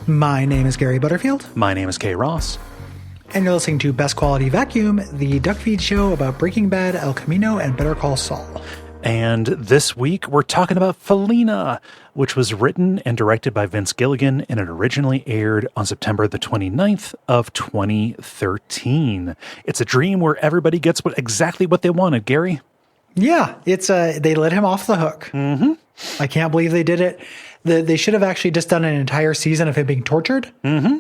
My name is Gary Butterfield. My name is Kay Ross. And you're listening to Best Quality Vacuum, the Duckfeed show about Breaking Bad, El Camino, and Better Call Saul. And this week we're talking about Felina, which was written and directed by Vince Gilligan, and it originally aired on September the 29th of 2013. It's a dream where everybody gets exactly what they wanted, Gary. Yeah, it's they let him off the hook. Mm-hmm. I can't believe they did it. They should have actually just done an entire season of him being tortured. Mm-hmm.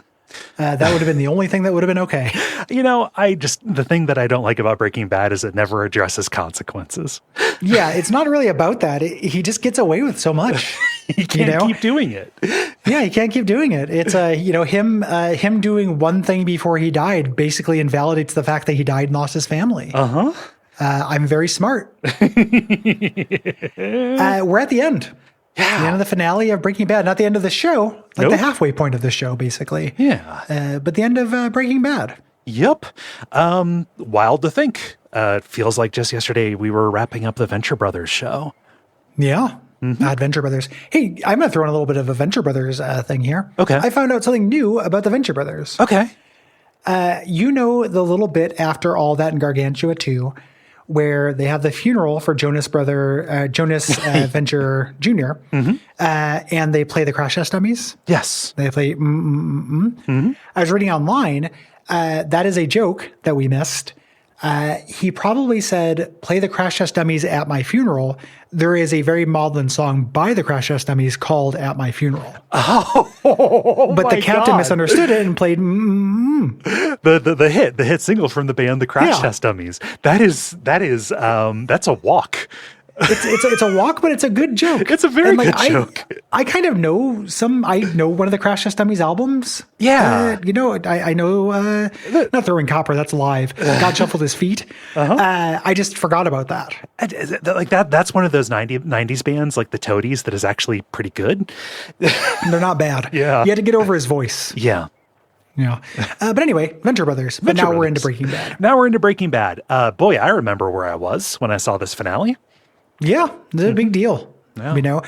That would have been the only thing that would have been okay. You know, the thing that I don't like about Breaking Bad is it never addresses consequences. Yeah, it's not really about that. He just gets away with so much. He can't keep doing it. Yeah, he can't keep doing it. It's him doing one thing before he died basically invalidates the fact that he died and lost his family. Uh-huh. I'm very smart. We're at the end. Yeah. The end of the finale of Breaking Bad. Not the end of the show, like the halfway point of the show, basically. Yeah. But the end of Breaking Bad. Yep. Wild to think. It feels like just yesterday we were wrapping up the Venture Brothers show. Yeah. Mm-hmm. Venture Brothers. Hey, I'm going to throw in a little bit of a Venture Brothers thing here. Okay. I found out something new about the Venture Brothers. Okay. You know the little bit after all that in Gargantua 2, where they have the funeral for Jonas Venture Jr., and they play the crash test dummies. Yes. They play I was reading online, that is a joke that we missed. He probably said, play the crash test dummies at my funeral. There is a very maudlin song by the crash test dummies called At My Funeral. Oh, but the captain misunderstood it and played the hit single from the band The Crash Test Dummies. That's a walk. It's a walk, but it's a good joke. It's a very good joke. I kind of know I know one of the Crash Test Dummies albums. Yeah. I know, not Throwing Copper, that's live. God Shuffled His Feet. I just forgot about that. Like that's one of those 90s bands, like the Toadies, that is actually pretty good. They're not bad. Yeah. You had to get over his voice. Yeah. Yeah. But anyway, Venture Brothers. But now we're into Breaking Bad. Now we're into Breaking Bad. Boy, I remember where I was when I saw this finale. Yeah, it's a big deal. Yeah.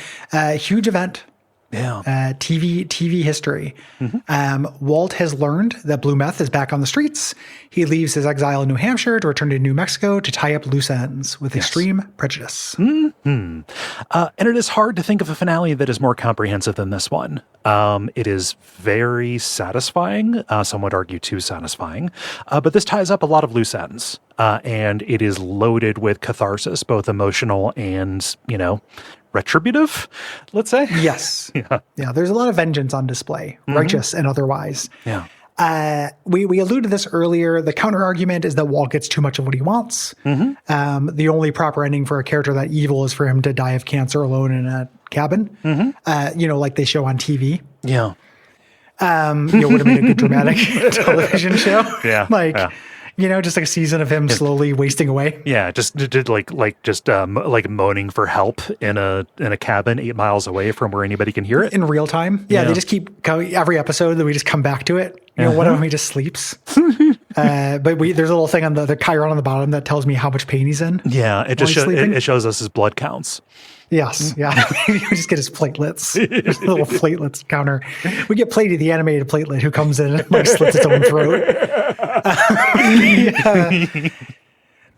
Huge event. Yeah. TV history. Walt has learned that blue meth is back on the streets. He leaves his exile in New Hampshire to return to New Mexico to tie up loose ends with extreme prejudice. And it is hard to think of a finale that is more comprehensive than this one. It is very satisfying. Some would argue too satisfying. But this ties up a lot of loose ends. And it is loaded with catharsis, both emotional and, retributive, let's say. Yes. Yeah. There's a lot of vengeance on display, righteous and otherwise. Yeah. We alluded to this earlier. The counter argument is that Walt gets too much of what he wants. The only proper ending for a character that evil is for him to die of cancer alone in a cabin, like they show on TV. Yeah. Would have made a good dramatic television show. Yeah. Just like a season of him slowly wasting away. Yeah, just moaning for help in a cabin 8 miles away from where anybody can hear it in real time. Yeah, they just keep every episode that we just come back to it. One of them he just sleeps. But there's a little thing on the chiron on the bottom that tells me how much pain he's in. Yeah, it shows us his blood counts. Yes, yeah. We just get his platelets. There's a little platelets counter. We get Platey, the animated platelet, who comes in and slits its own throat.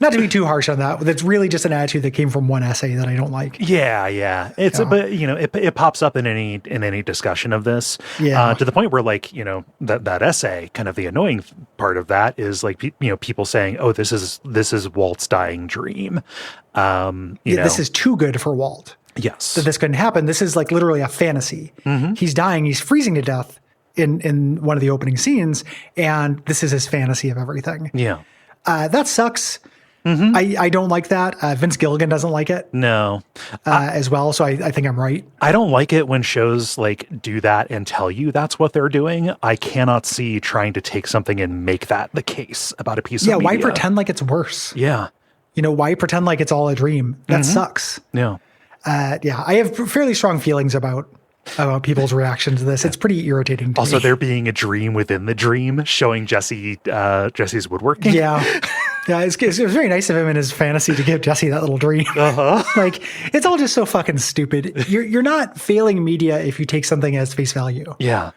Not to be too harsh on that, but it's really just an attitude that came from one essay that I don't like. Yeah. But it pops up in any discussion of this. Yeah. To the point where that essay, kind of the annoying part of that is people saying, "Oh, this is Walt's dying dream." This is too good for Walt. Yes. That this couldn't happen. This is like literally a fantasy. He's dying. He's freezing to death in one of the opening scenes, and this is his fantasy of everything. Yeah. That sucks. I don't like that. Vince Gilligan doesn't like it. No. As well. So I think I'm right. I don't like it when shows do that and tell you that's what they're doing. I cannot see trying to take something and make that the case about a piece of media. Yeah, why pretend like it's worse? Yeah. Why pretend like it's all a dream? That sucks. Yeah. I have fairly strong feelings about people's reaction to this. It's pretty irritating to me. Also, there being a dream within the dream, showing Jesse's woodworking. Yeah. Yeah, it was very nice of him in his fantasy to give Jesse that little dream. It's all just so fucking stupid. You're not failing media if you take something as face value. Yeah.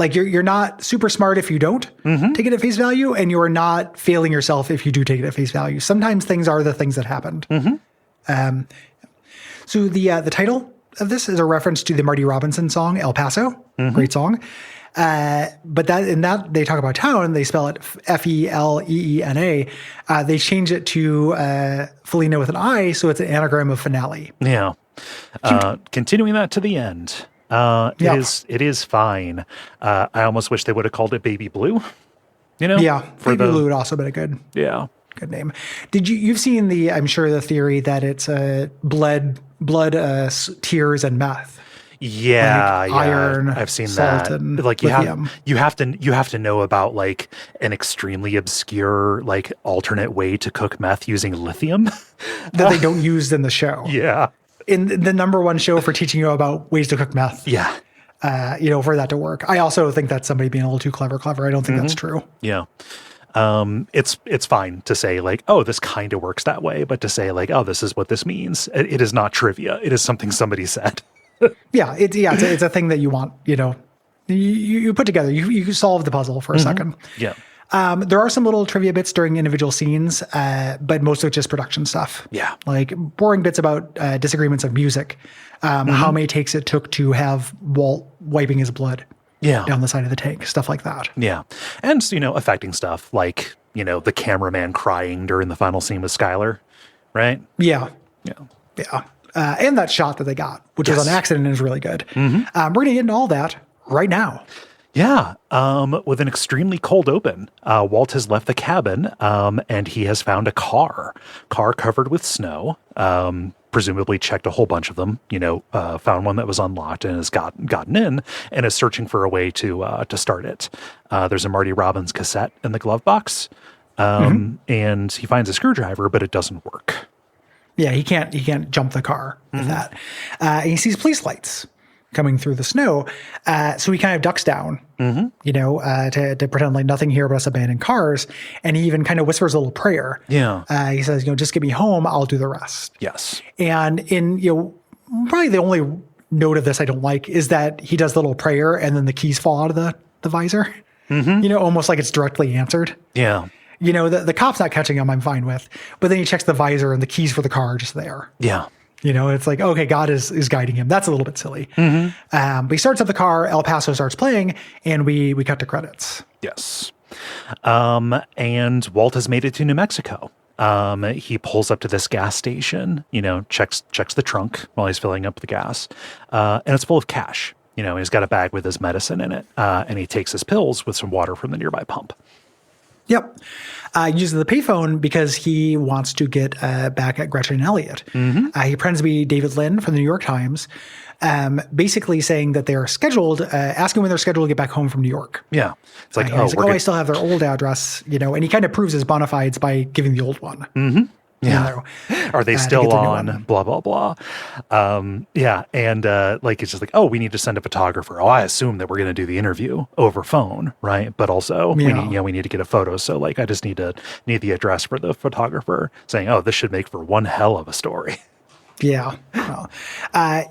Like you're not super smart if you don't take it at face value, and you're not failing yourself if you do take it at face value. Sometimes things are the things that happened. So the title of this is a reference to the Marty Robinson song "El Paso," great song. But that they talk about town, they spell it Feleena. They change it to Felina with an I, so it's an anagram of finale. Yeah. Continuing that to the end. It is fine. I almost wish they would have called it Baby Blue. Yeah, Baby Blue would also been a good name. You've seen I'm sure the theory that it's blood, tears, and meth. Yeah, iron, I've seen salt, that. And like lithium. you have to know about like an extremely obscure like alternate way to cook meth using lithium that they don't use in the show. Yeah, in the number one show for teaching you about ways to cook meth. Yeah, for that to work. I also think that's somebody being a little too clever. I don't think that's true. Yeah. It's fine to say like, oh, this kind of works that way, but to say like, oh, this is what this means. It is not trivia. It is something somebody said. It's a thing that you want, you put together, you solve the puzzle for a second. Yeah. There are some little trivia bits during individual scenes, but most of it's just production stuff. Yeah. Like boring bits about disagreements of music, how many takes it took to have Walt wiping his blood down the side of the tank, stuff like that. Yeah. And, affecting stuff like, the cameraman crying during the final scene with Skylar, right? Yeah. Yeah. Yeah. And that shot that they got, which was an accident and is really good. We're going to get into all that right now. Yeah. With an extremely cold open, Walt has left the cabin, and he has found a car covered with snow, presumably checked a whole bunch of them, found one that was unlocked and has gotten in and is searching for a way to start it. There's a Marty Robbins cassette in the glove box, and he finds a screwdriver, but it doesn't work. Yeah, he can't jump the car with that. And he sees police lights coming through the snow. So he kind of ducks down, to pretend like nothing here but us abandoned cars. And he even kind of whispers a little prayer. Yeah. He says, just get me home. I'll do the rest. Yes. And probably the only note of this I don't like is that he does the little prayer and then the keys fall out of the visor, almost like it's directly answered. Yeah. The cop's not catching him, I'm fine with. But then he checks the visor and the keys for the car are just there. Yeah. It's like, okay, God is guiding him. That's a little bit silly. But he starts up the car, El Paso starts playing, and we cut to credits. Yes. And Walt has made it to New Mexico. He pulls up to this gas station, checks the trunk while he's filling up the gas. And it's full of cash. He's got a bag with his medicine in it. And he takes his pills with some water from the nearby pump. Yep. He uses the payphone because he wants to get back at Gretchen and Elliot. He pretends to be David Lynn from the New York Times, basically saying that they're scheduled, asking when they're scheduled to get back home from New York. Yeah. It's like, I still have their old address, and he kind of proves his bona fides by giving the old one. Yeah. Are they still on? Blah, blah, blah. Yeah. And it's just like, we need to send a photographer. I assume that we're going to do the interview over phone, right? But also we need to get a photo. So I just need the address for the photographer saying, this should make for one hell of a story. Yeah. Well,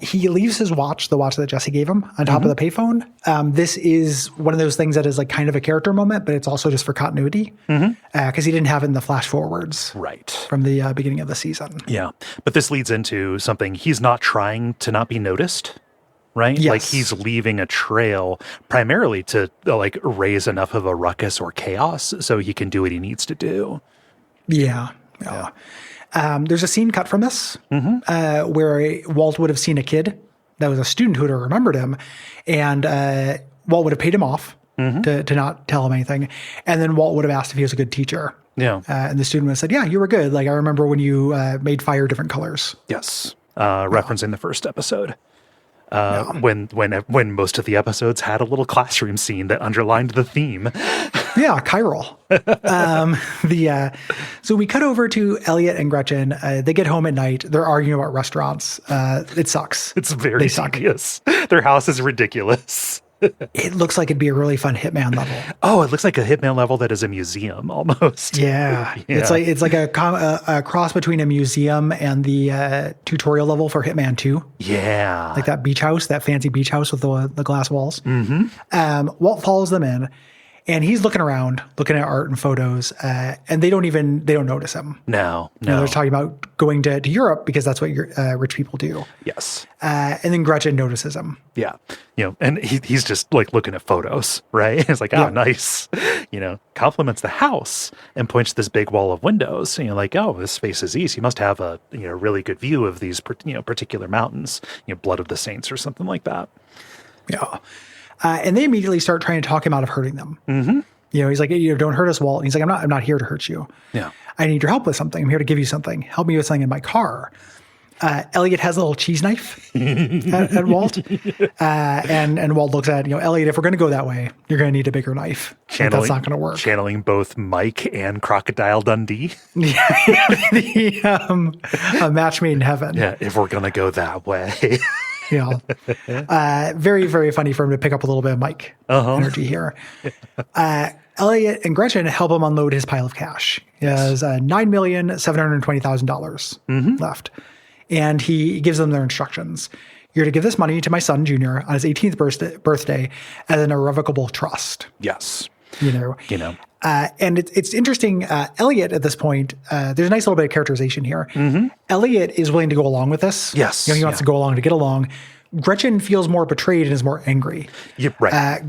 he leaves his watch, the watch that Jesse gave him, on top of the payphone. This is one of those things that is like kind of a character moment, but it's also just for continuity because he didn't have it in the flash forwards from the beginning of the season. Yeah. But this leads into something he's not trying to not be noticed. Right? Yes. Like he's leaving a trail primarily to raise enough of a ruckus or chaos so he can do what he needs to do. Yeah. There's a scene cut from this where Walt would have seen a kid that was a student who would have remembered him, and Walt would have paid him off to not tell him anything. And then Walt would have asked if he was a good teacher. Yeah. And the student would have said, yeah, you were good. I remember when you made fire different colors. Yes. Referencing the first episode. When most of the episodes had a little classroom scene that underlined the theme. Yeah, chiral. So we cut over to Elliot and Gretchen. They get home at night. They're arguing about restaurants. It sucks. It's very tedious. Their house is ridiculous. It looks like it'd be a really fun Hitman level. Oh, it looks like a Hitman level that is a museum almost. Yeah. It's like a cross between a museum and the tutorial level for Hitman 2. Yeah. Like that beach house, that fancy beach house with the glass walls. Walt follows them in, and he's looking around, looking at art and photos, and they don't notice him. No. They're talking about going to Europe because that's what rich people do. Yes. And then Gretchen notices him. Yeah. And he's just like looking at photos, right? It's like, oh, nice. Compliments the house and points to this big wall of windows. Like, oh, this faces east. You must have a really good view of these particular mountains, Blood of the Saints or something like that. Yeah. And they immediately start trying to talk him out of hurting them. Mm-hmm. He's like, don't hurt us, Walt. And he's like, I'm not here to hurt you. Yeah. I need your help with something. I'm here to give you something. Help me with something in my car. Elliot has a little cheese knife at Walt. And Walt looks at, Elliot, if we're going to go that way, you're going to need a bigger knife. That's not going to work. Channeling both Mike and Crocodile Dundee. A match made in heaven. Yeah, if we're going to go that way. Very, very funny for him to pick up a little bit of Mike energy here. Elliot and Gretchen help him unload his pile of cash. He has $9,720,000 left. And he gives them their instructions. You're to give this money to my son, Junior, on his 18th birthday as an irrevocable trust. Yes. And it's interesting. Elliot, at this point, there's a nice little bit of characterization here. Mm-hmm. Elliot is willing to go along with this. Yes. He wants to go along to get along. Gretchen feels more betrayed and is more angry. Yep, right.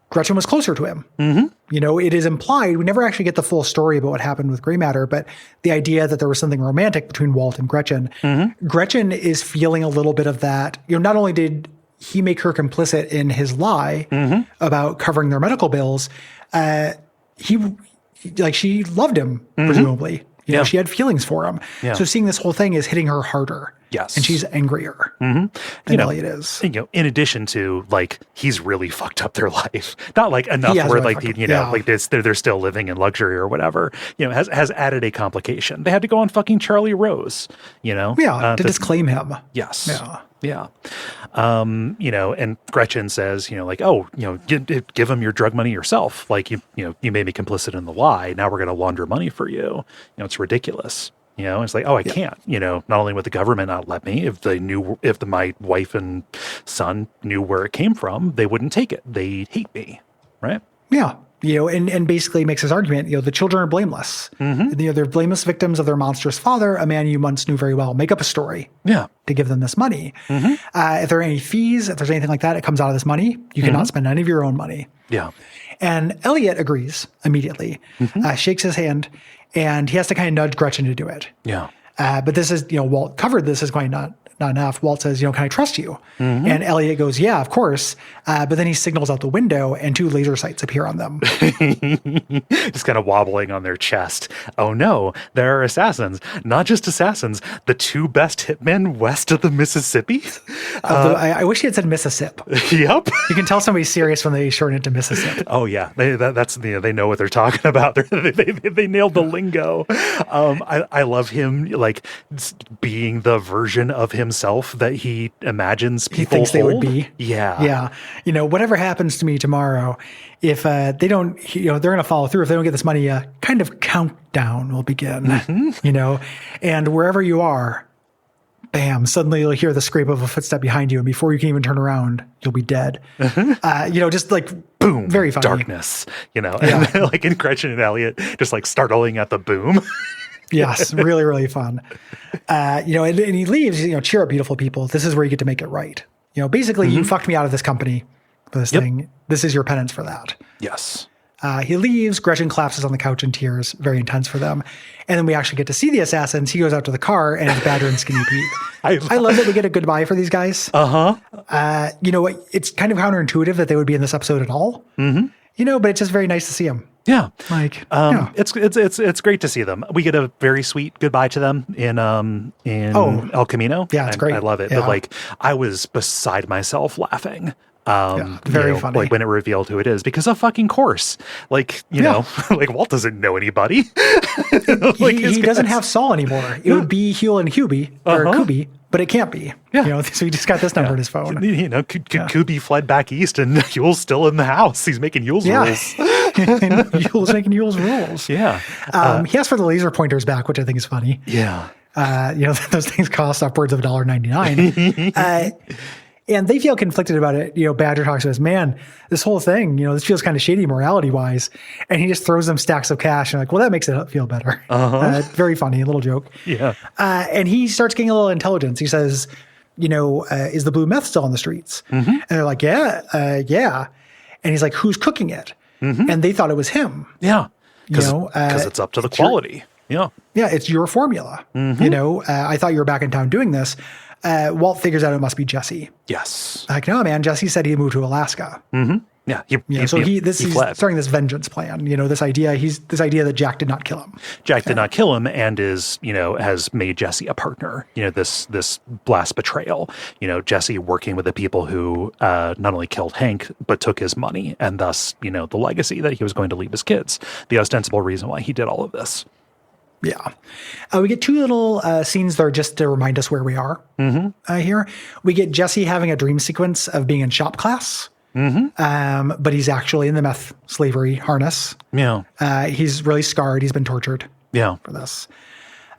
Gretchen was closer to him. Mm-hmm. It is implied, we never actually get the full story about what happened with Gray Matter, but the idea that there was something romantic between Walt and Gretchen. Mm-hmm. Gretchen is feeling a little bit of that. Not only did he make her complicit in his lie about covering their medical bills, she loved him, presumably. She had feelings for him. Yeah. So seeing this whole thing is hitting her harder. Yes. And she's angrier than Elliot is. In addition to, like, he's really fucked up their life. Not like enough where, like, like they're still living in luxury or whatever. Has added a complication. They had to go on fucking Charlie Rose, to disclaim him. Yes. Yeah. And Gretchen says, give him your drug money yourself. Like, you made me complicit in the lie. Now we're going to launder money for you. It's ridiculous. It's like, I can't, not only would the government not let me, if my wife and son knew where it came from, they wouldn't take it. They hate me. Right. Yeah. And basically makes his argument, the children are blameless. Mm-hmm. They're blameless victims of their monstrous father, a man you once knew very well. Make up a story to give them this money. Mm-hmm. If there are any fees, if there's anything like that, it comes out of this money. You cannot spend any of your own money. Yeah. And Elliot agrees immediately, shakes his hand, and he has to kind of nudge Gretchen to do it. Yeah. But this is, Walt covered this as going not enough. Walt says, can I trust you? Mm-hmm. And Elliot goes, yeah, of course. But then he signals out the window and 2 laser sights appear on them. Just kind of wobbling on their chest. Oh no, there are assassins. Not just assassins, the 2 best hitmen west of the Mississippi. I wish he had said Mississippi. Yep. You can tell somebody's serious when they shorten it to Mississippi. Oh yeah, they know what they're talking about. They nailed the lingo. I love him, like, being the version of himself that he imagines people thinks they would be. Yeah. Whatever happens to me tomorrow, if they don't, they're going to follow through. If they don't get this money, kind of countdown will begin, and wherever you are, bam, suddenly you'll hear the scrape of a footstep behind you. And before you can even turn around, you'll be dead. Just like boom, very funny. Darkness, and like in Gretchen and Elliot, just like startling at the boom. Yes, really, really fun. And he leaves, cheer up, beautiful people. This is where you get to make it right. Basically, you fucked me out of this company for this thing. This is your penance for that. Yes. He leaves. Gretchen collapses on the couch in tears. Very intense for them. And then we actually get to see the assassins. He goes out to the car and it's Badger and Skinny Pete. I love that we get a goodbye for these guys. It's kind of counterintuitive that they would be in this episode at all. Mm-hmm. But it's just very nice to see them. Yeah. It's great to see them. We get a very sweet goodbye to them in El Camino. Yeah, it's great. I love it. Yeah. But I was beside myself laughing Very funny. Like when it revealed who it is, because of fucking course, like, you know, like Walt doesn't know anybody. Like he doesn't have Saul anymore. It would be Huel and Kubi, or Kubi, but it can't be. Yeah. You know, so he just got this number in his phone. You know, Kubi fled back east and Huel's still in the house. He's making Huel's rules. Huel's making Huel's rules. Yeah. He asked for the laser pointers back, which I think is funny. Yeah. You know, those things cost upwards of $1.99. And they feel conflicted about it. You know, Badger talks to us, man, this whole thing, you know, this feels kind of shady morality wise. And he just throws them stacks of cash and like, well, that makes it feel better. Very funny, a little joke. Yeah. And he starts getting a little intelligence. He says, you know, is the blue meth still on the streets? And they're like, yeah. And he's like, who's cooking it? And they thought it was him. Yeah. Because it's up to the quality. Yeah, it's your formula. You know, I thought you were back in town doing this. Walt figures out it must be Jesse. Yes. Like, no, man, Jesse said he moved to Alaska. Yeah. He's starting this vengeance plan. You know, this idea that Jack did not kill him. Jack did not kill him, and is, you know, has made Jesse a partner. You know, this blast betrayal. You know, Jesse working with the people who not only killed Hank but took his money, and thus, you know, the legacy that he was going to leave his kids. The ostensible reason why he did all of this. Yeah. We get two little scenes there just to remind us where we are here. We get Jesse having a dream sequence of being in shop class, but he's actually in the meth slavery harness. Yeah. He's really scarred. He's been tortured for this.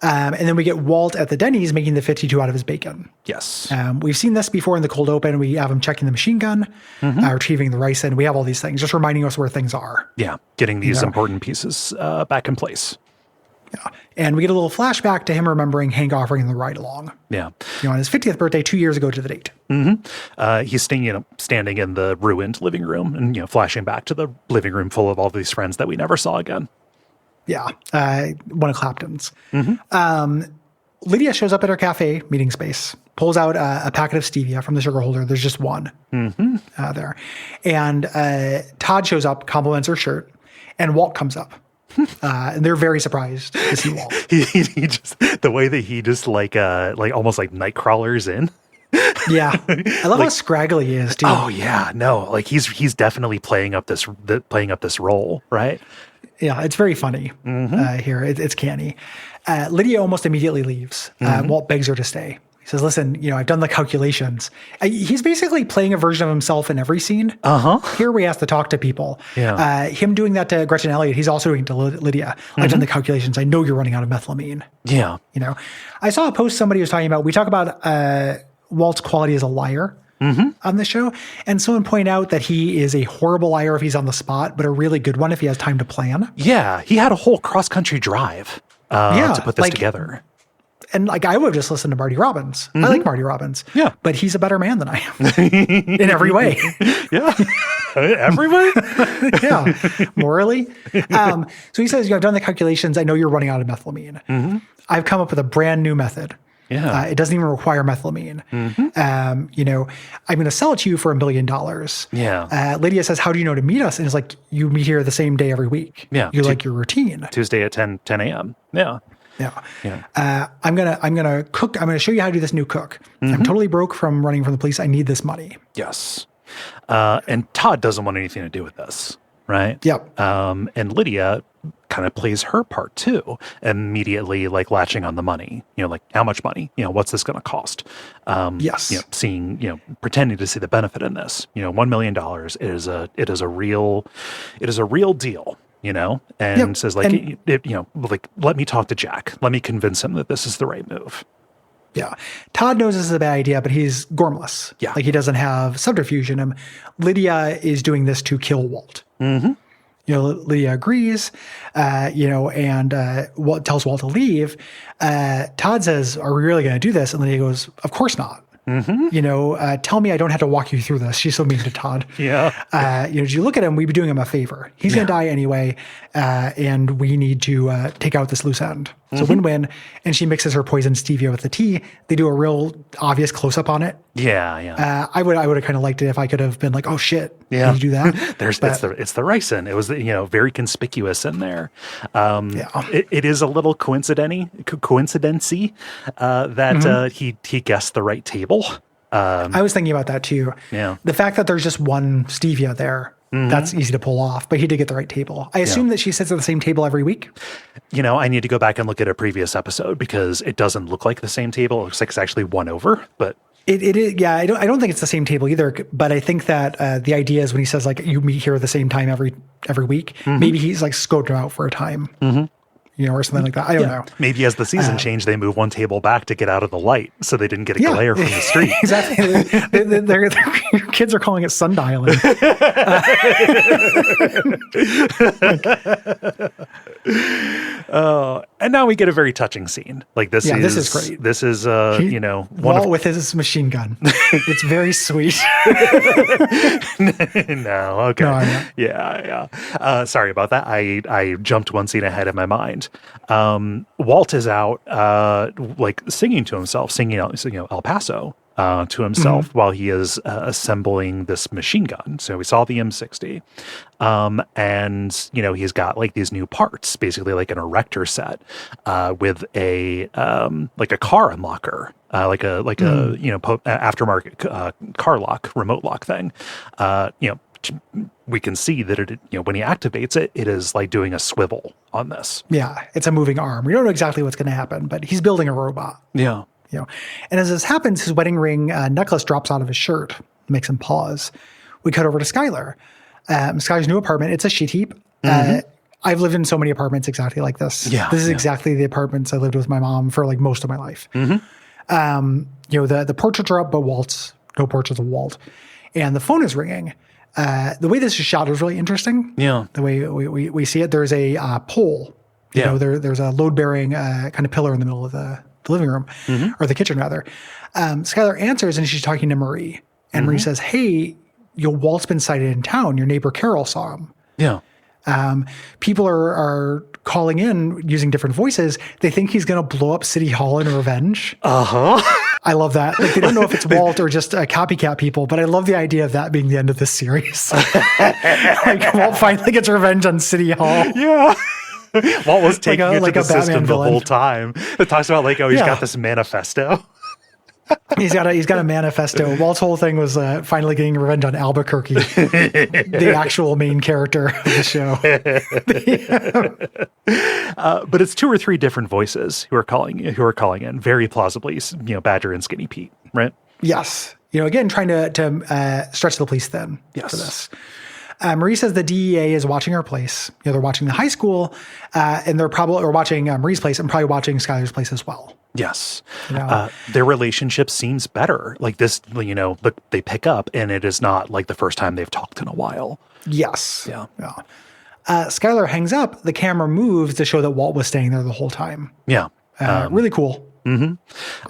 And then we get Walt at the Denny's making the 52 out of his bacon. Yes. We've seen this before in the cold open. We have him checking the machine gun, retrieving the rice, and we have all these things, just reminding us where things are. Yeah. Getting these important pieces back in place. Yeah. And we get a little flashback to him remembering Hank offering him the ride along. Yeah. You know, on his 50th birthday, 2 years ago to the date. He's standing in the ruined living room and, you know, flashing back to the living room full of all these friends that we never saw again. Yeah. One of Clapton's. Lydia shows up at her cafe meeting space, pulls out a packet of stevia from the sugar holder. There's just one there. And Todd shows up, compliments her shirt, and Walt comes up. And they're very surprised to see Walt. he just, the way that he just like almost like night crawlers in. Yeah. I love how scraggly he is too. Oh yeah. No, like he's definitely playing up this role, right? Yeah. It's very funny here. It's canny. Lydia almost immediately leaves. Walt begs her to stay. He says, listen, you know, I've done the calculations. He's basically playing a version of himself in every scene. Here we have to talk to people. Yeah. Him doing that to Gretchen Elliott, he's also doing to Lydia. I've done the calculations. I know you're running out of methylamine. Yeah. You know, I saw a post somebody was talking about, we talk about Walt's quality as a liar on the show. And someone pointed out that he is a horrible liar if he's on the spot, but a really good one if he has time to plan. Yeah. He had a whole cross-country drive to put this together. And like, I would have just listened to Marty Robbins. I like Marty Robbins. Yeah. But he's a better man than I am in every way. Yeah. Every way? Yeah. Morally. So he says, I've done the calculations. I know you're running out of methylamine. I've come up with a brand new method. Yeah. It doesn't even require methylamine. You know, I'm going to sell it to you for $1 billion. Yeah. Lydia says, how do you know to meet us? And it's like, you meet here the same day every week. Yeah. You like your routine. Tuesday at 10 a.m. Yeah. Yeah. I'm gonna cook. I'm gonna show you how to do this new cook. I'm totally broke from running from the police. I need this money. Yes. And Todd doesn't want anything to do with this, right? Yep. And Lydia kind of plays her part too, immediately like latching on the money. You know, like how much money? You know, what's this going to cost? Yes. You know, pretending to see the benefit in this. You know, $1 million it is a real deal. You know, and says like, you know, like, let me talk to Jack. Let me convince him that this is the right move. Yeah. Todd knows this is a bad idea, but he's gormless. Yeah. Like he doesn't have subterfuge in him. Lydia is doing this to kill Walt. You know, Lydia agrees, you know, and tells Walt to leave. Todd says, are we really going to do this? And Lydia goes, of course not. You know, tell me I don't have to walk you through this. She's so mean to Todd. Yeah. You know, you look at him, we'd be doing him a favor. He's going to die anyway, and we need to take out this loose end. So win-win. And she mixes her poison stevia with the tea. They do a real obvious close-up on it. Yeah. I would have kind of liked it if I could have been like, oh shit, did you do that? It's the ricin. It was, you know, very conspicuous in there. It is a little coincidency that he guessed the right table. I was thinking about that too. Yeah. The fact that there's just one stevia there, that's easy to pull off, but he did get the right table. I assume that she sits at the same table every week. I need to go back and look at a previous episode because it doesn't look like the same table. It looks like it's actually one over, but It is, yeah. I don't think it's the same table either. But I think that the idea is when he says like you meet here at the same time every week, maybe he's like scoped him out for a time, or something like that. I don't know. maybe as the season changed, they move one table back to get out of the light, so they didn't get a glare from the street. Exactly. Their kids are calling it sundialing. And now we get a very touching scene. Like this is great. This is Walt with his machine gun. It's very sweet. No, okay. No, I know. Yeah. Sorry about that. I jumped one scene ahead of my mind. Walt is out like singing to himself, singing El Paso to himself while he is assembling this machine gun. So we saw the M60. And he's got like these new parts, basically like an erector set with a like a car unlocker, like a aftermarket car lock, remote lock thing. We can see that it, when he activates it, it is like doing a swivel on this. Yeah, it's a moving arm. We don't know exactly what's going to happen, but he's building a robot. Yeah. And as this happens, his wedding ring necklace drops out of his shirt, makes him pause. We cut over to Skylar. Skylar's new apartment. It's a shit heap. I've lived in so many apartments exactly like this. Yeah, this is exactly the apartments I lived with my mom for like most of my life. The portraits are up, but no portraits of Walt. And the phone is ringing. The way this is shot is really interesting. Yeah. The way we see it, there's a pole. There's a load-bearing kind of pillar in the middle of the living room, or the kitchen rather. Skylar answers and she's talking to Marie. And Marie says, hey, Walt's been sighted in town. Your neighbor Carol saw him. Yeah. People are calling in using different voices. They think he's going to blow up City Hall in revenge. I love that. Like, they don't know if it's Walt or just copycat people, but I love the idea of that being the end of this series. Like, Walt finally gets revenge on City Hall. Yeah. Walt was taking it to the system Batman the villain. whole time. It talks about like, he's got this manifesto. He's got a manifesto. Walt's whole thing was finally getting revenge on Albuquerque, the actual main character of the show. But it's 2 or 3 different voices who are calling in very plausibly. Badger and Skinny Pete, right? Yes. Again, trying to stretch the police thin for this. Marie says the DEA is watching her place. They're watching the high school, and they're probably watching Marie's place and probably watching Skylar's place as well. Yes. Their relationship seems better. Like this, they pick up, and it is not like the first time they've talked in a while. Yes. Yeah. Skylar hangs up. The camera moves to show that Walt was staying there the whole time. Yeah. Really cool. Great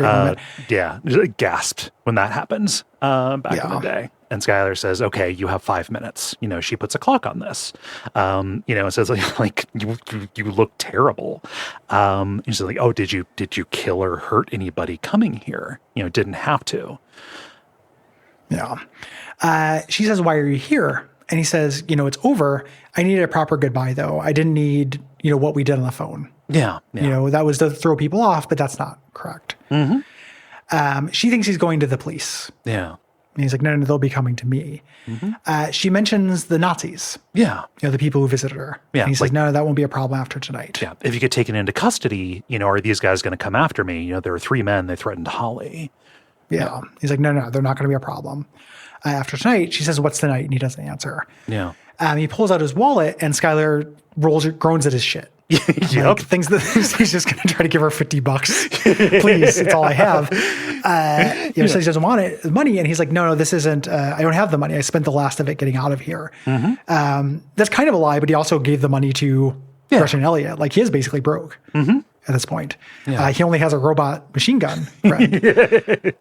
moment. Yeah. Gasped when that happens back in the day. And Skylar says, okay, you have 5 minutes. She puts a clock on this. It says like you look terrible. And she's like, oh, did you kill or hurt anybody coming here? Didn't have to. Yeah. She says, why are you here? And he says, it's over. I needed a proper goodbye though. I didn't need, what we did on the phone. Yeah. That was to throw people off, but that's not correct. She thinks he's going to the police. Yeah. And he's like, no, they'll be coming to me. She mentions the Nazis. Yeah. The people who visited her. Yeah. And he's like, no, that won't be a problem after tonight. Yeah. If you get taken into custody, are these guys going to come after me? There are 3 men. They threatened Holly. Yeah. He's like, no, they're not going to be a problem. After tonight, she says, what's the night? And he doesn't answer. Yeah. He pulls out his wallet and Skylar groans at his shit. Yep. Like, thinks that he's just going to try to give her $50. Please, it's all I have. So he doesn't want it, money, and he's like, no, this isn't. I don't have the money. I spent the last of it getting out of here. That's kind of a lie, but he also gave the money to Russian Elliot. Like, he is basically broke at this point. Yeah. He only has a robot machine gun. Right?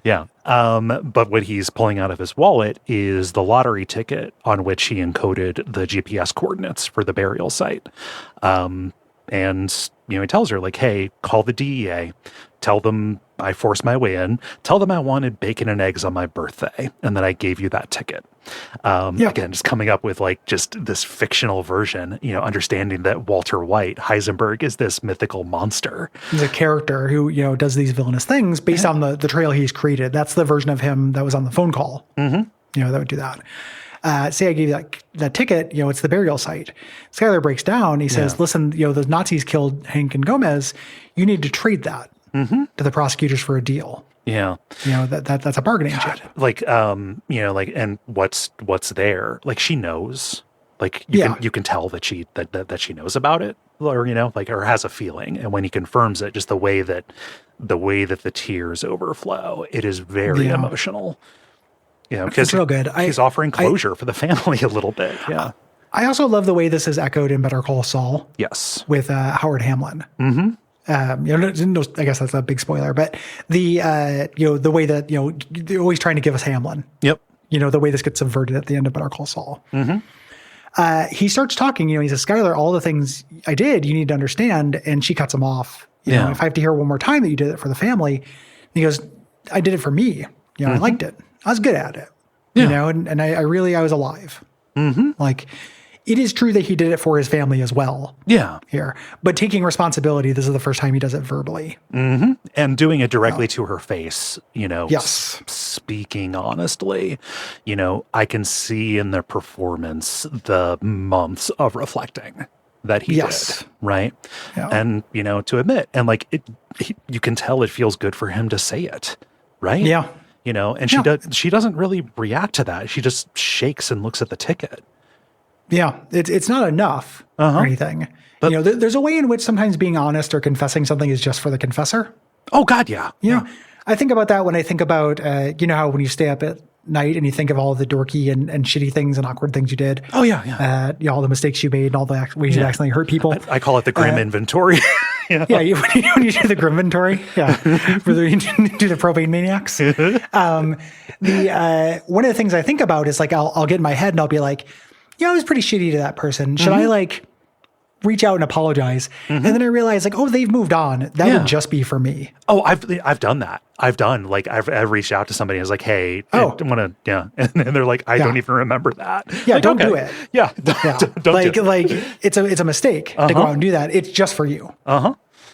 Yeah. But what he's pulling out of his wallet is the lottery ticket on which he encoded the GPS coordinates for the burial site. And, he tells her like, hey, call the DEA, tell them I forced my way in. Tell them I wanted bacon and eggs on my birthday, and then I gave you that ticket. Again, just coming up with like just this fictional version, understanding that Walter White, Heisenberg, is this mythical monster. He's a character who, does these villainous things based on the trail he's created. That's the version of him that was on the phone call. Mm-hmm. That would do that. Say I gave you that ticket, it's the burial site. Skylar breaks down. He says, listen, those Nazis killed Hank and Gomez. You need to trade that to the prosecutors for a deal. Yeah. That's a bargaining chip. Like, and what's there? Like, she knows. Like, you can tell that she knows about it, or or has a feeling. And when he confirms it, just the way that the tears overflow, it is very emotional. Because it's real good. He's offering closure for the family a little bit. Yeah. I also love the way this is echoed in Better Call Saul. Yes. With Howard Hamlin. Mm-hmm. I guess that's a big spoiler, but the way that, they're always trying to give us Hamlin. Yep. The way this gets subverted at the end of Better Call Saul. Mm-hmm. He starts talking, he says, Skylar, all the things I did, you need to understand. And she cuts him off. If I have to hear one more time that you did it for the family, and he goes, I did it for me. I liked it. I was good at it, and I was alive. Mm-hmm. Like, it is true that he did it for his family as well. Yeah. Here. But taking responsibility, this is the first time he does it verbally. Mm-hmm. And doing it directly to her face, Yes. Speaking honestly, I can see in the performance the months of reflecting that he did, right? Yeah. And, to admit, and you can tell it feels good for him to say it, right? Yeah. And she doesn't really react to that. She just shakes and looks at the ticket. Yeah, it's not enough or anything. But, there's a way in which sometimes being honest or confessing something is just for the confessor. Oh, God, yeah. I think about that when I think about, how when you stay up at night and you think of all the dorky and shitty things and awkward things you did. Oh, yeah. All the mistakes you made and all the ways you accidentally hurt people. I call it the grim inventory. Yeah, when you do the grim inventory, for you do the propane maniacs. One of the things I think about is I'll get in my head and I'll be like, I was pretty shitty to that person. Should I reach out and apologize? And then I realize they've moved on. That would just be for me. Oh, I've done that. I've reached out to somebody and was like, hey, I want to, and they're like, I don't even remember that. Yeah, don't do it. Yeah. Don't do it. It's a mistake to go out and do that. It's just for you.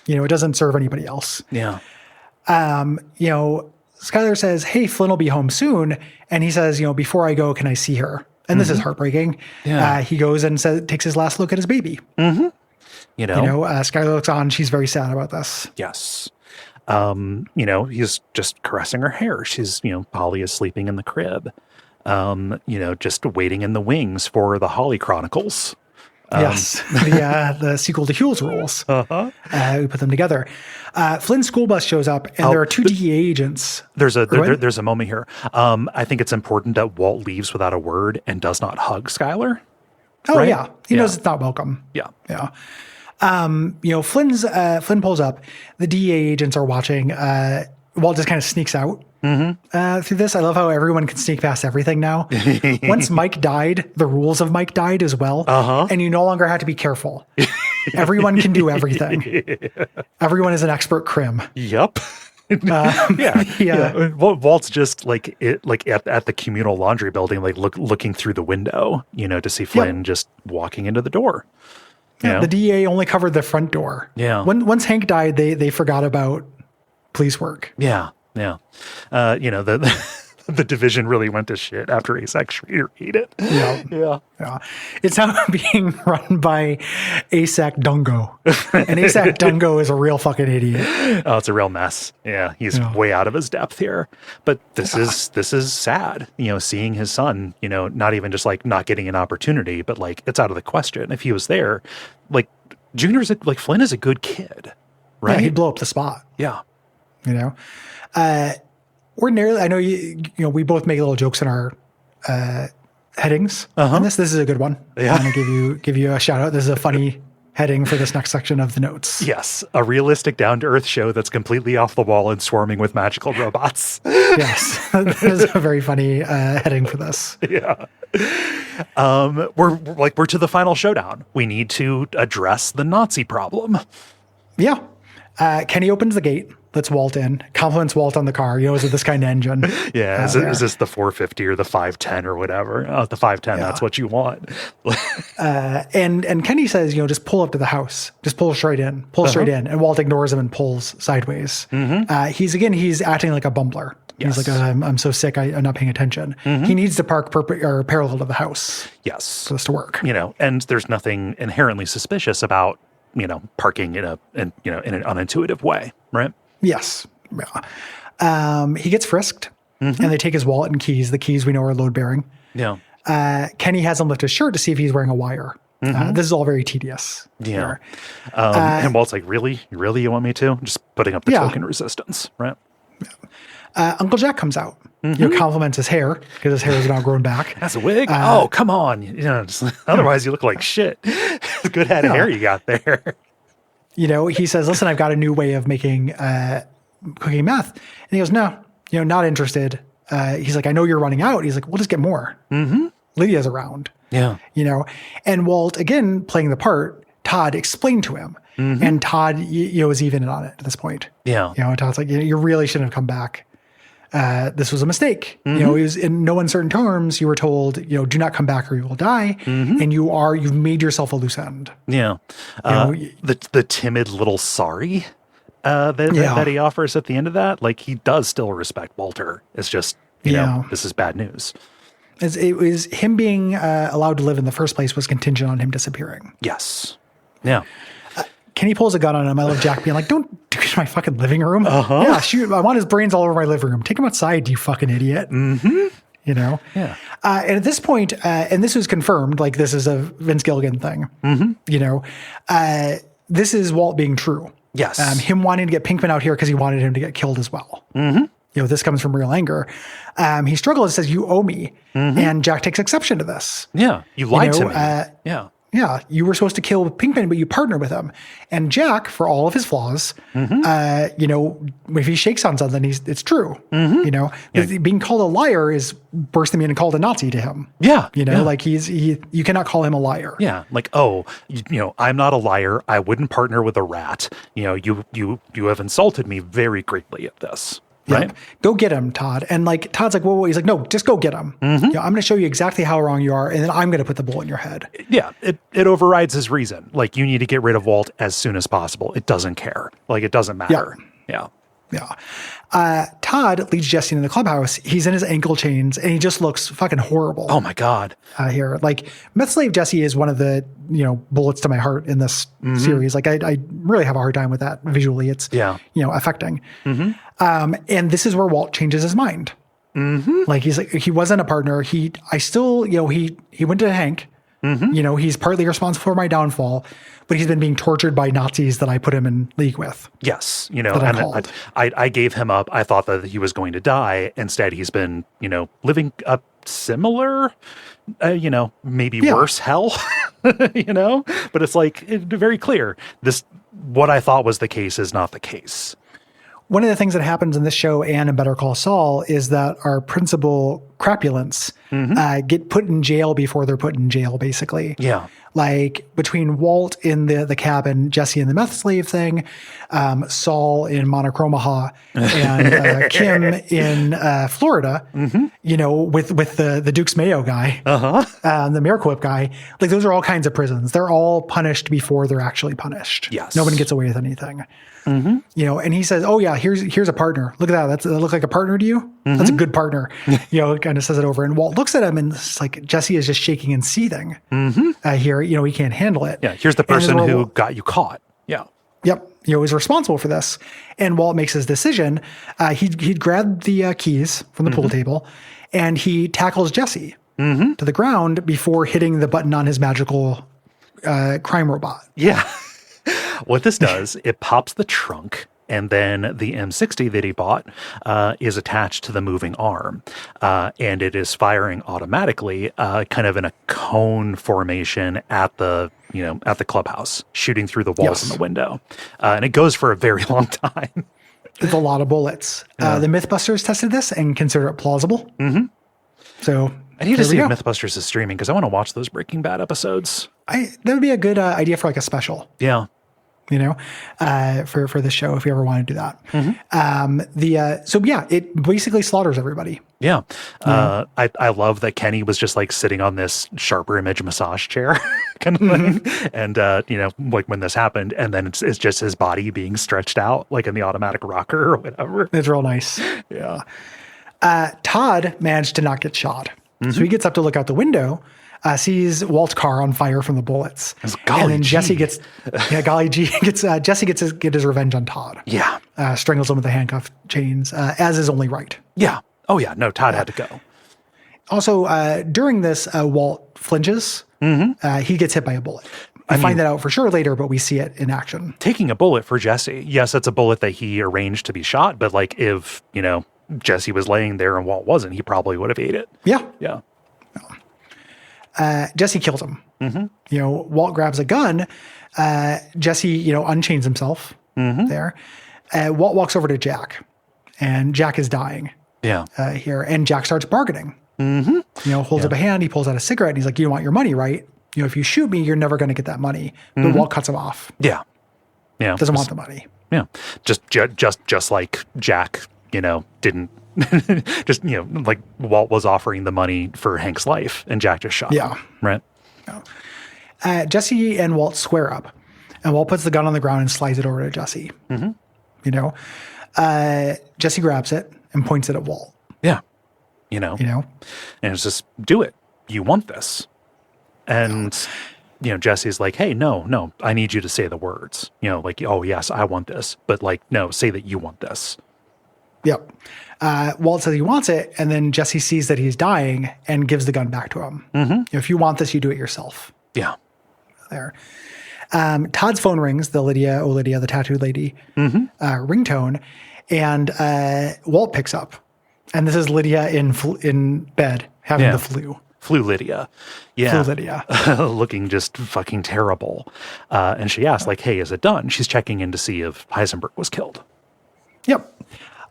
It doesn't serve anybody else. Yeah. Skylar says, hey, Flynn will be home soon. And he says, before I go, can I see her? And this is heartbreaking. Yeah. He goes and takes his last look at his baby. Mm-hmm. Skylar looks on. She's very sad about this. Yes. He's just caressing her hair. She's, Polly is sleeping in the crib, just waiting in the wings for the Holly Chronicles. Yes, the sequel to Hugh's Rules. We put them together. Flynn's school bus shows up, and there are two DEA agents. There's a moment here. I think it's important that Walt leaves without a word and does not hug Skylar. Oh, right? Yeah. He knows it's not welcome. Yeah. Yeah. Flynn pulls up. The DEA agents are watching. Walt just kind of sneaks out through this. I love how everyone can sneak past everything now. Once Mike died, the rules of Mike died as well. And you no longer have to be careful. Everyone can do everything. Everyone is an expert crim. Yep. Walt's just at the communal laundry building, looking through the window, to see Flynn just walking into the door. Yeah, the DEA only covered the front door. Yeah. Once Hank died, they forgot about police work. Yeah. Yeah. The division really went to shit after ASAC Schrader ate it. Yeah. It's now being run by ASAC Dungo. And ASAC Dungo is a real fucking idiot. Oh, it's a real mess. Yeah. He's way out of his depth here. But this is sad, seeing his son, not even just not getting an opportunity, but it's out of the question. If he was there, Flynn is a good kid, right? Yeah, he'd blow up the spot. Yeah. Ordinarily, I know we both make little jokes in our headings on this. This is a good one. Yeah. I'm going to give you a shout out. This is a funny heading for this next section of the notes. Yes. A realistic down-to-earth show that's completely off the wall and swarming with magical robots. Yes. That is a very funny heading for this. Yeah. We're to the final showdown. We need to address the Nazi problem. Yeah. Kenny opens the gate. lets Walt in, compliments Walt on the car. Is it this kind of engine? Yeah. Is this the 450 or the 510 or whatever? Oh, the 510, that's what you want. And Kenny says, just pull up to the house. Just pull straight in. Pull straight in. And Walt ignores him and pulls sideways. He's acting like a bumbler. Yes. He's like, I'm so sick, I'm not paying attention. He needs to park parallel to the house. Yes. For this to work. And there's nothing inherently suspicious about, parking in an unintuitive way, right? Yes. Yeah. He gets frisked, and they take his wallet and keys. The keys we know are load bearing. Yeah. Kenny has him lift his shirt to see if he's wearing a wire. This is all very tedious. Yeah. And Walt's like, really? You want me to? Just putting up the token resistance, right? Uncle Jack comes out. Compliments his hair because his hair is now grown back. That's a wig? Oh, come on. Otherwise you look like shit. Good head of hair you got there. He says, listen, I've got a new way of making cooking meth. And he goes, no, not interested. He's like, I know you're running out. He's like, we'll just get more. Lydia's around. Yeah. And Walt, again, playing the part, Todd explained to him. And Todd, is even in on it at this point. Yeah. Todd's like, you really shouldn't have come back. This was a mistake. It was in no uncertain terms. You were told, do not come back or you will die. And you've made yourself a loose end. Yeah. The timid little sorry that he offers at the end of that, like he does still respect Walter. It's just, this is bad news. It was him being allowed to live in the first place was contingent on him disappearing. Yes. Yeah. Kenny pulls a gun on him. I love Jack being like, don't do it in my fucking living room. Yeah, shoot. I want his brains all over my living room. Take him outside, you fucking idiot. Yeah. And at this point, and this was confirmed, like this is a Vince Gilligan thing. This is Walt being true. Yes. Him wanting to get Pinkman out here because he wanted him to get killed as well. This comes from real anger. He struggles and says, you owe me. And Jack takes exception to this. Yeah. You lied to me. Yeah. Yeah, you were supposed to kill Pinkman, but you partnered with him. And Jack, for all of his flaws, if he shakes on something, it's true. Being called a liar is worse than being called a Nazi to him. Yeah, like you cannot call him a liar. Yeah, like I'm not a liar. I wouldn't partner with a rat. You have insulted me very greatly at this. Right. Yep. Go get him, Todd. And like Todd's like, whoa. He's like, no, just go get him. I'm going to show you exactly how wrong you are, and then I'm going to put the bullet in your head. Yeah, it overrides his reason. Like, you need to get rid of Walt as soon as possible. It doesn't care. Like, it doesn't matter. Yeah. Todd leads Jesse into the clubhouse. He's in his ankle chains, and he just looks fucking horrible. Oh my God. Here, like Meth Slave Jesse is one of the bullets to my heart in this series. Like I really have a hard time with that visually. It's affecting. And this is where Walt changes his mind. Like he's like, he wasn't a partner. He went to Hank. He's partly responsible for my downfall, but he's been being tortured by Nazis that I put him in league with. Yes. And I gave him up. I thought that he was going to die. Instead, he's been, living a similar, maybe worse hell, but it's like very clear. What I thought was the case is not the case. One of the things that happens in this show and in Better Call Saul is that our principal crapulents get put in jail before they're put in jail, basically. Yeah. Like between Walt in the cabin, Jesse in the meth slave thing, Saul in Monochromaha, and Kim in Florida, with the Duke's Mayo guy, the Miraquip guy. Like those are all kinds of prisons. They're all punished before they're actually punished. Yes. No one gets away with anything. And he says, oh yeah, here's a partner. Look at that. That look like a partner to you? That's a good partner. Kind of says it over. And Walt looks at him and it's like Jesse is just shaking and seething here. He can't handle it. Yeah. Here's the person who got you caught. Yeah. Yep. Is responsible for this. And Walt makes his decision. He'd grabbed the keys from the pool table and he tackles Jesse to the ground before hitting the button on his magical crime robot. Yeah. What this does, it pops the trunk, and then the M60 that he bought is attached to the moving arm, and it is firing automatically, kind of in a cone formation at the clubhouse, shooting through the walls and the window, and it goes for a very long time. It's a lot of bullets. The Mythbusters tested this and consider it plausible. So I need to see if Mythbusters is streaming because I want to watch those Breaking Bad episodes. That would be a good idea for like a special. Yeah. for the show if you ever want to do that. So yeah, it basically slaughters everybody. Yeah. I love that Kenny was just like sitting on this sharper image massage chair kind of thing. And, like when this happened, and then it's just his body being stretched out like in the automatic rocker or whatever. It's real nice. Yeah. Todd managed to not get shot. So he gets up to look out the window, sees Walt's car on fire from the bullets. And then Jesse gets, Jesse gets his revenge on Todd. Yeah. Strangles him with the handcuff chains, as is only right. Yeah. Oh yeah. No, Todd had to go. Also, during this, Walt flinches. He gets hit by a bullet. I find that out for sure later, but we see it in action. Taking a bullet for Jesse. Yes, it's a bullet that he arranged to be shot, but like if, Jesse was laying there and Walt wasn't, he probably would have ate it. Yeah. Yeah. Jesse kills him. Walt grabs a gun. Jesse, unchains himself there. Walt walks over to Jack, and Jack is dying. Yeah. Here, and Jack starts bargaining. Holds up a hand. He pulls out a cigarette, and he's like, "You want your money, right? If you shoot me, you're never going to get that money." But Walt cuts him off. Yeah. Yeah. Doesn't want the money. Yeah. Just like Jack, didn't just, like Walt was offering the money for Hank's life and Jack just shot him. Right. Jesse and Walt square up, and Walt puts the gun on the ground and slides it over to Jesse. Jesse grabs it and points it at Walt. Yeah. And it's just, do it. You want this. And, Jesse's like, hey, no, I need you to say the words. Like, oh, yes, I want this. But like, no, say that you want this. Yep. Walt says he wants it, and then Jesse sees that he's dying and gives the gun back to him. If you want this, you do it yourself. Yeah. There. Todd's phone rings, the Lydia, the tattooed lady, ringtone, and Walt picks up. And this is Lydia in bed having the flu. Flu Lydia. Yeah. Flu Lydia. Looking just fucking terrible. And she asks, like, hey, is it done? She's checking in to see if Heisenberg was killed. Yep.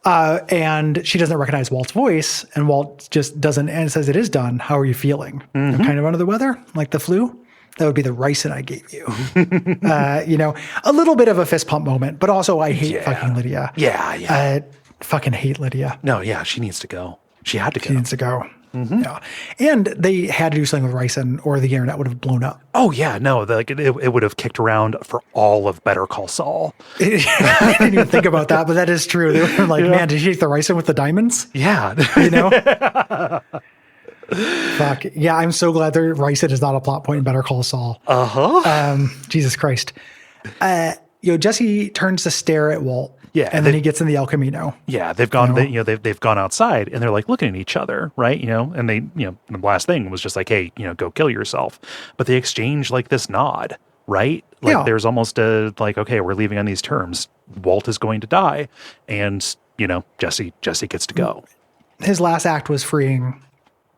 And she doesn't recognize Walt's voice, and Walt just doesn't, and says, it is done. How are you feeling? I'm kind of under the weather, like the flu. That would be the ricin I gave you. A little bit of a fist pump moment, but also I hate fucking Lydia. Yeah. Fucking hate Lydia. No, yeah, she needs to go. She had to go. She needs to go. Yeah. And they had to do something with ricin or the internet would have blown up. Oh, yeah. No, it would have kicked around for all of Better Call Saul. I didn't even think about that, but that is true. They were like, man, did you take the ricin with the diamonds? Yeah. Fuck. Yeah, I'm so glad that ricin is not a plot point in Better Call Saul. Jesus Christ. Jesse turns to stare at Walt. Yeah, and then he gets in the El Camino. Yeah, they've gone. They've gone outside, and they're like looking at each other, right? And they, the last thing was just like, hey, go kill yourself. But they exchange like this nod, right? Like there's almost a like, okay, we're leaving on these terms. Walt is going to die, and Jesse gets to go. His last act was freeing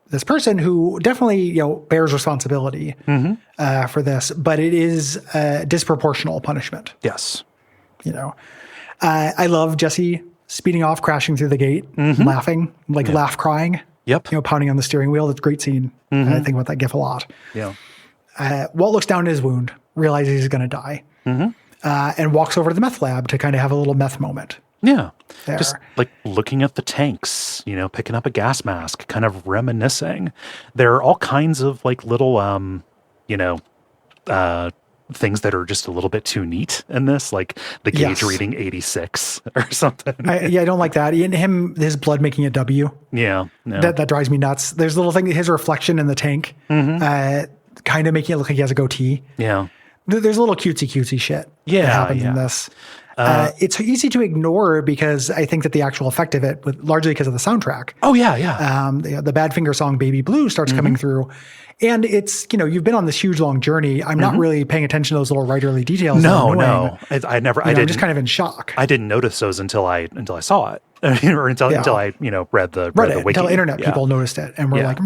this person who definitely bears responsibility for this, but it is a disproportional punishment. Yes. I love Jesse speeding off, crashing through the gate, laughing, laugh crying. Yep. Pounding on the steering wheel. That's a great scene. I think about that gif a lot. Yeah. Walt looks down at his wound, realizes he's going to die, and walks over to the meth lab to kind of have a little meth moment. Yeah. There. Just like looking at the tanks, picking up a gas mask, kind of reminiscing. There are all kinds of like little, things that are just a little bit too neat in this, like the gauge reading 86 or something. I don't like that. His blood making a W. Yeah. No. That drives me nuts. There's a little thing, his reflection in the tank, kind of making it look like he has a goatee. Yeah. There's a little cutesy shit that happens in this. It's easy to ignore because I think that the actual effect of it, largely because of the soundtrack. Oh, yeah. The Badfinger song Baby Blue starts coming through. And it's, you've been on this huge, long journey. I'm not really paying attention to those little writerly details. No. I never, I didn't. I'm just kind of in shock. I didn't notice those until I saw it. Or until I, read the wiki. Until internet people noticed it. And we're like,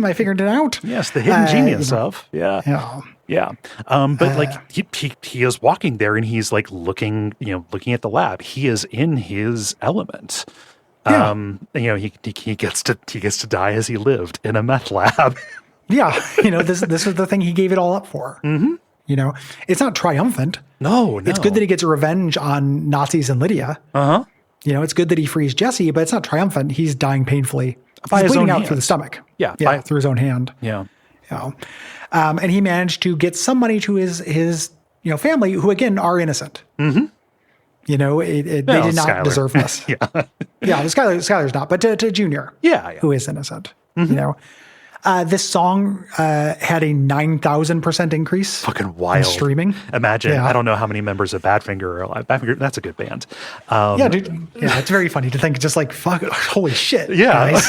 I figured it out. Yes, the hidden genius of. Yeah. But like he is walking there and he's like looking at the lab. He is in his element. He gets to die as he lived in a meth lab. Yeah, this was the thing he gave it all up for. You know, it's not triumphant. No. It's good that he gets revenge on Nazis and Lydia. Uh-huh. You know, it's good that he frees Jesse, but it's not triumphant. He's dying painfully. By He's his bleeding own out hand. through the stomach. Yeah, through his own hand. Yeah. You know. And he managed to get some money to his family, who again are innocent. Mm-hmm. You know, they did not Skylar. deserve this. Yeah. Yeah, Skylar's not, but to Junior, Yeah. who is innocent. You know, this song had a 9,000% increase. Fucking wild. in streaming. Imagine. Yeah. I don't know how many members of Badfinger are alive. Badfinger, that's a good band. Yeah, dude. Yeah, it's very funny to think just like, fuck, holy shit. Yeah. Guys.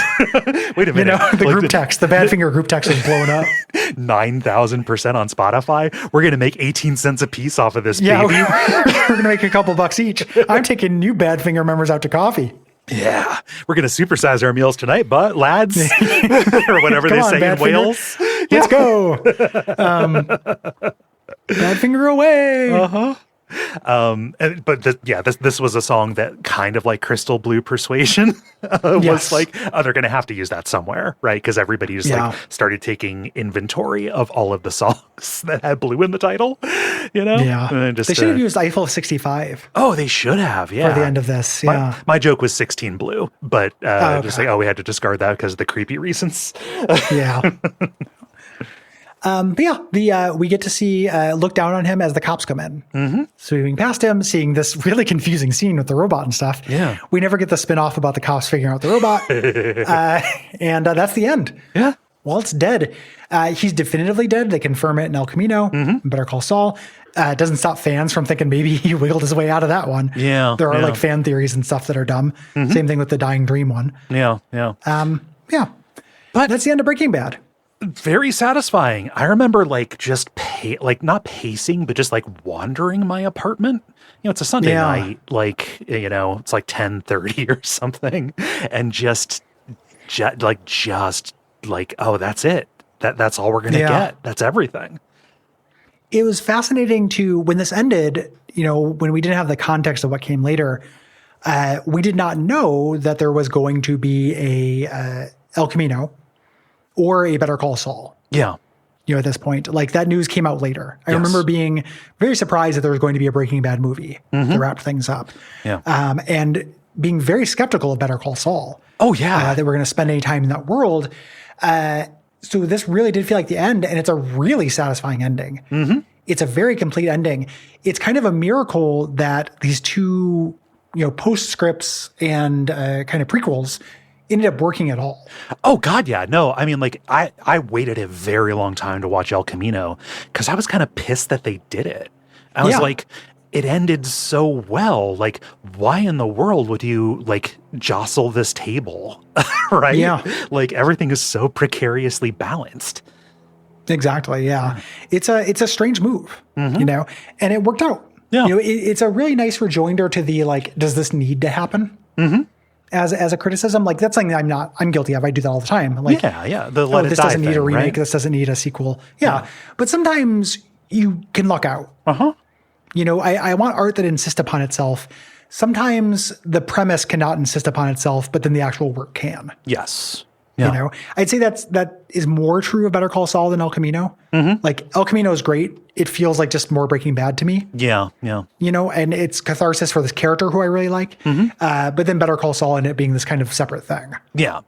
Wait a minute. You know, the group text, the Badfinger group text was blowing up. 9,000% on Spotify. We're going to make 18 cents a piece off of this Yeah, baby. we're going to make a couple bucks each. I'm taking new Badfinger members out to coffee. Yeah. We're going to supersize our meals tonight, but lads, or whatever Come they on, say in Badfinger. Wales. Let's go. Badfinger away. Uh-huh. This was a song that kind of like Crystal Blue Persuasion was Yes. like, they're going to have to use that somewhere, right? Because everybody just like started taking inventory of all of the songs that had blue in the title, you know? Yeah. And then just, they should have used Eiffel 65 oh, they should have, yeah. for the end of this. Yeah. My joke was 16 blue, but okay. just like, we had to discard that because of the creepy reasons. Yeah. But yeah, we get to see, look down on him as the cops come in. Mm-hmm. Sweeping past him, seeing this really confusing scene with the robot and stuff. Yeah. We never get the spin-off about the cops figuring out the robot. And that's the end. Yeah. Well, it's dead. He's definitively dead. They confirm it in El Camino. Better Call Saul. It doesn't stop fans from thinking maybe he wiggled his way out of that one. Yeah. There are like fan theories and stuff that are dumb. Same thing with the Dying Dream one. Yeah. Yeah. Yeah. But that's the end of Breaking Bad. Very satisfying. I remember like just not pacing, but just like wandering my apartment. You know, it's a Sunday night, like, you know, it's like 10:30 or something. And just like, oh, that's it. That's all we're going to get. That's everything. It was fascinating when this ended, you know, when we didn't have the context of what came later, we did not know that there was going to be a El Camino or a Better Call Saul. Yeah. You know, at this point, like that news came out later. I remember being very surprised that there was going to be a Breaking Bad movie to wrap things up. Yeah. And being very skeptical of Better Call Saul. Oh, yeah. That we're going to spend any time in that world. So this really did feel like the end, and it's a really satisfying ending. Mm-hmm. It's a very complete ending. It's kind of a miracle that these two, you know, postscripts and kind of prequels ended up working at all. Oh God, yeah. No, I mean, like I waited a very long time to watch El Camino because I was kind of pissed that they did it. I was like, it ended so well. Like, why in the world would you like jostle this table? Right? Yeah. Like everything is so precariously balanced. Exactly. Yeah. It's a strange move, you know, and it worked out. Yeah. You know, it's a really nice rejoinder to the, like, does this need to happen? Mm-hmm. As a criticism, like that's something I'm guilty of. I do that all the time. Like, this doesn't need a remake. Right? This doesn't need a sequel. Yeah. But sometimes you can luck out. Uh-huh. You know, I want art that insists upon itself. Sometimes the premise cannot insist upon itself, but then the actual work can. Yes. Yeah. You know, I'd say that is more true of Better Call Saul than El Camino. Mm-hmm. Like El Camino is great. It feels like just more Breaking Bad to me. Yeah. Yeah. You know, and it's catharsis for this character who I really like. Mm-hmm. But then Better Call Saul and it being this kind of separate thing. Yeah.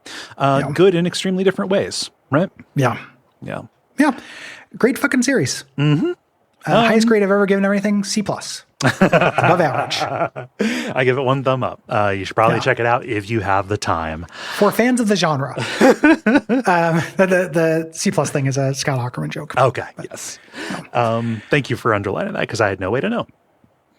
Good in extremely different ways. Right. Yeah. Yeah. Yeah. Great fucking series. Mm-hmm. Highest grade I've ever given everything, C+. Above average. I give it 1 thumb up. You should probably check it out if you have the time. For fans of the genre. The C+ thing is a Scott Aukerman joke. Okay, yes. Thank you for underlining that because I had no way to know.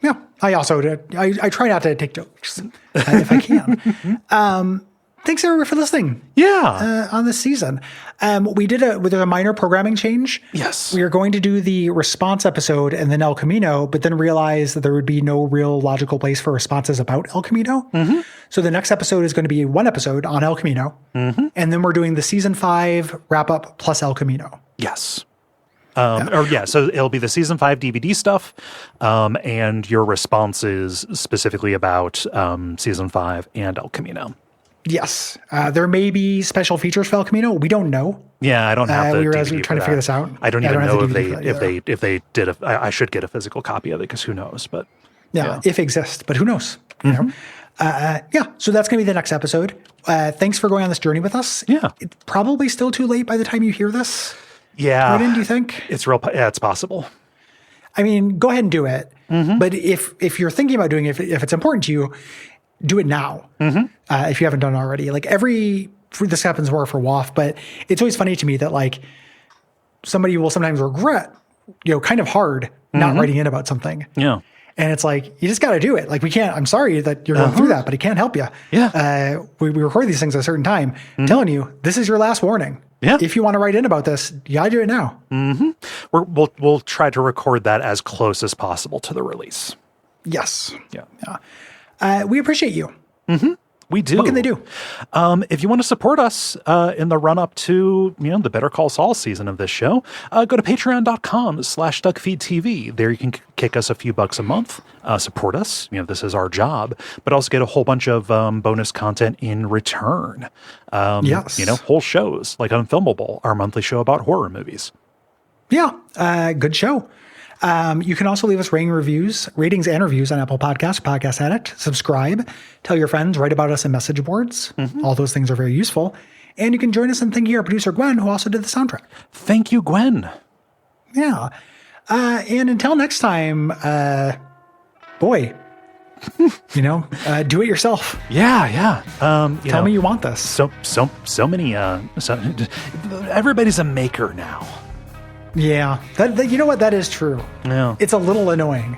Yeah, I also I try not to take jokes if I can. Thanks everyone for listening. Yeah, on this season, there's a minor programming change. Yes, we are going to do the response episode and then El Camino, but then realize that there would be no real logical place for responses about El Camino. Mm-hmm. So the next episode is going to be 1 episode on El Camino, and then we're doing the season 5 wrap up plus El Camino. Yes. So it'll be the season 5 DVD stuff, and your responses specifically about season 5 and El Camino. Yes. There may be special features for El Camino. We don't know. Yeah, I don't have the we were DVD trying to for figure that. this out. I don't Yeah, even I don't know have if the they DVD for that if they did. I should get a physical copy of it because who knows? But Yeah, if exists, but who knows? You know? Yeah, so that's going to be the next episode. Thanks for going on this journey with us. Yeah. It's probably still too late by the time you hear this. yeah, Right in, do you think? it's real? Yeah, it's possible. I mean, go ahead and do it. But if you're thinking about doing it, if it's important to you, do it now. If you haven't done it already. Like this happens more for WAF, but it's always funny to me that like somebody will sometimes regret, kind of hard not writing in about something. Yeah. And it's like, you just got to do it. Like, I'm sorry that you're going through that, but it can't help you. Yeah. We record these things at a certain time, telling you, this is your last warning. Yeah. If you want to write in about this, you got to do it now. We'll try to record that as close as possible to the release. Yes. Yeah. We appreciate you. We do. What can they do? If you want to support us in the run up to the Better Call Saul season of this show, go to patreon.com/Duckfeed.tv. There you can kick us a few bucks a month, support us. This is our job, but also get a whole bunch of bonus content in return. Yes. Whole shows like Unfilmable, our monthly show about horror movies. Yeah. Good show. You can also leave us ratings and reviews on Apple Podcasts, Podcast Addict. Subscribe, tell your friends, write about us in message boards. All those things are very useful. And you can join us in thanking our producer, Gwen, who also did the soundtrack. Thank you, Gwen. Yeah. And until next time, do it yourself. Yeah. Tell me you want this. So many, everybody's a maker now. Yeah. You know what? That is true. Yeah. It's a little annoying.